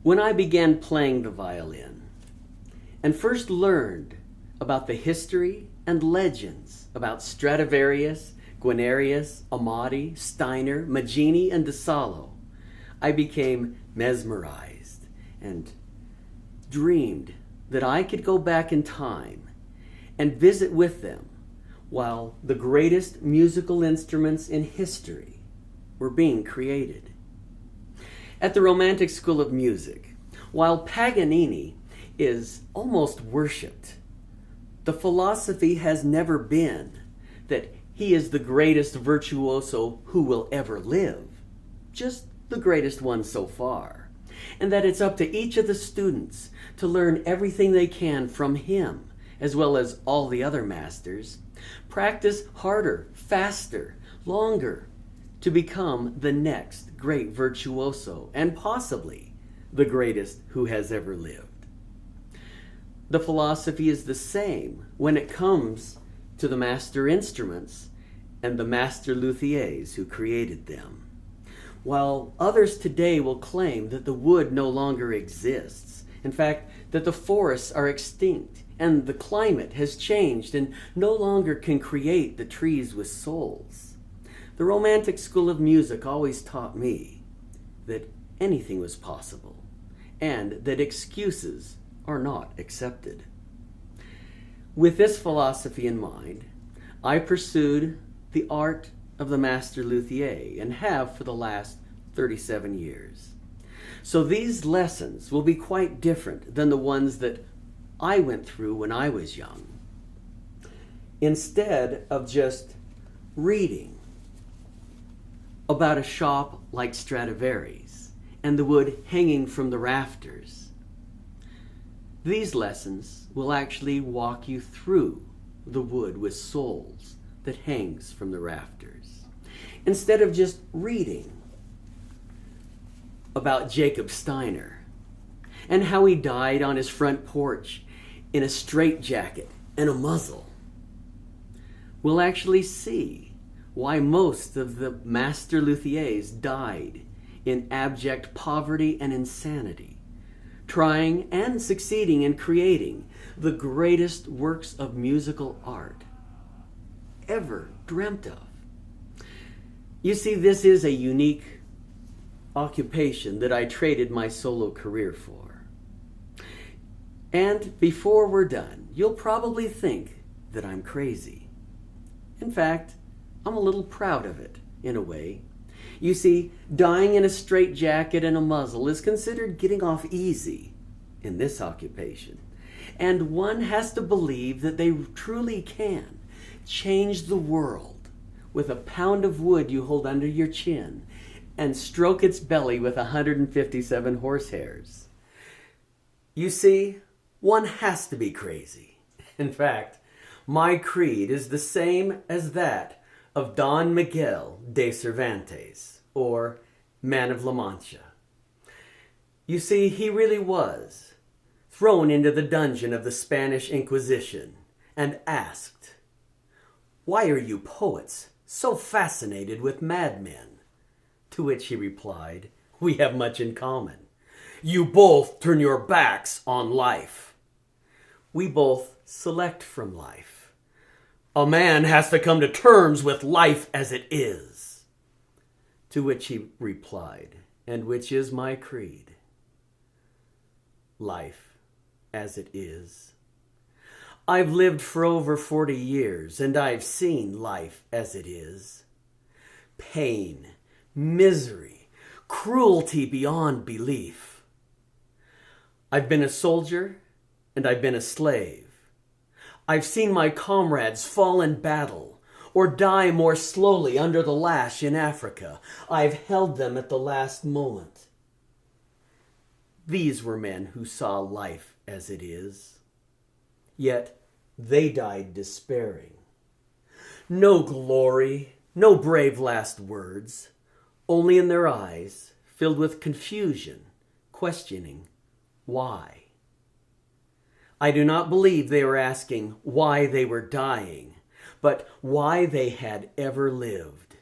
When I began playing the violin and first learned about the history and legends about Stradivarius, Guarnerius, Amati, Steiner, Maggini, and DeSalo, I became mesmerized and dreamed that I could go back in time and visit with them while the greatest musical instruments in history were being created. At the Romantic School of Music, while Paganini is almost worshipped, the philosophy has never been that he is the greatest virtuoso who will ever live, just the greatest one so far, and that it's up to each of the students to learn everything they can from him, as well as all the other masters, practice harder, faster, longer, to become the next great virtuoso, and possibly the greatest who has ever lived. The philosophy is the same when it comes to the master instruments and the master luthiers who created them. While others today will claim that the wood no longer exists, in fact, that the forests are extinct and the climate has changed and no longer can create the trees with souls, the Romantic School of Music always taught me that anything was possible and that excuses are not accepted. With this philosophy in mind, I pursued the art of the master luthier and have for the last 37 years. So these lessons will be quite different than the ones that I went through when I was young. Instead of just reading about a shop like Stradivarius and the wood hanging from the rafters, these lessons will actually walk you through the wood with souls that hangs from the rafters. Instead of just reading about Jacob Steiner and how he died on his front porch in a straitjacket and a muzzle, we'll actually see why most of the master luthiers died in abject poverty and insanity, trying and succeeding in creating the greatest works of musical art ever dreamt of. You see, this is a unique occupation that I traded my solo career for. And before we're done, you'll probably think that I'm crazy. In fact, I'm a little proud of it, in a way. You see, dying in a straitjacket and a muzzle is considered getting off easy in this occupation. And one has to believe that they truly can change the world with a pound of wood you hold under your chin and stroke its belly with 157 horsehairs. You see, one has to be crazy. In fact, my creed is the same as that of Don Miguel de Cervantes, or Man of La Mancha. You see, he really was thrown into the dungeon of the Spanish Inquisition and asked, "Why are you poets so fascinated with madmen?" To which he replied, "We have much in common. You both turn your backs on life. We both select from life. A man has to come to terms with life as it is." To which he replied, and which is my creed, life as it is. I've lived for over 40 years, and I've seen life as it is. Pain, misery, cruelty beyond belief. I've been a soldier, and I've been a slave. I've seen my comrades fall in battle or die more slowly under the lash in Africa. I've held them at the last moment. These were men who saw life as it is. Yet they died despairing. No glory, no brave last words, only in their eyes filled with confusion, questioning why. I do not believe they were asking why they were dying, but why they had ever lived.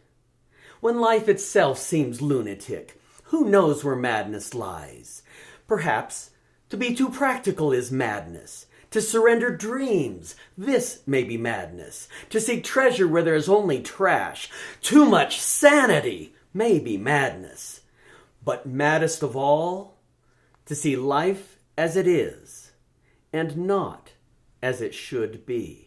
When life itself seems lunatic, who knows where madness lies? Perhaps to be too practical is madness. To surrender dreams, this may be madness. To seek treasure where there is only trash. Too much sanity may be madness. But maddest of all, to see life as it is, and not as it should be.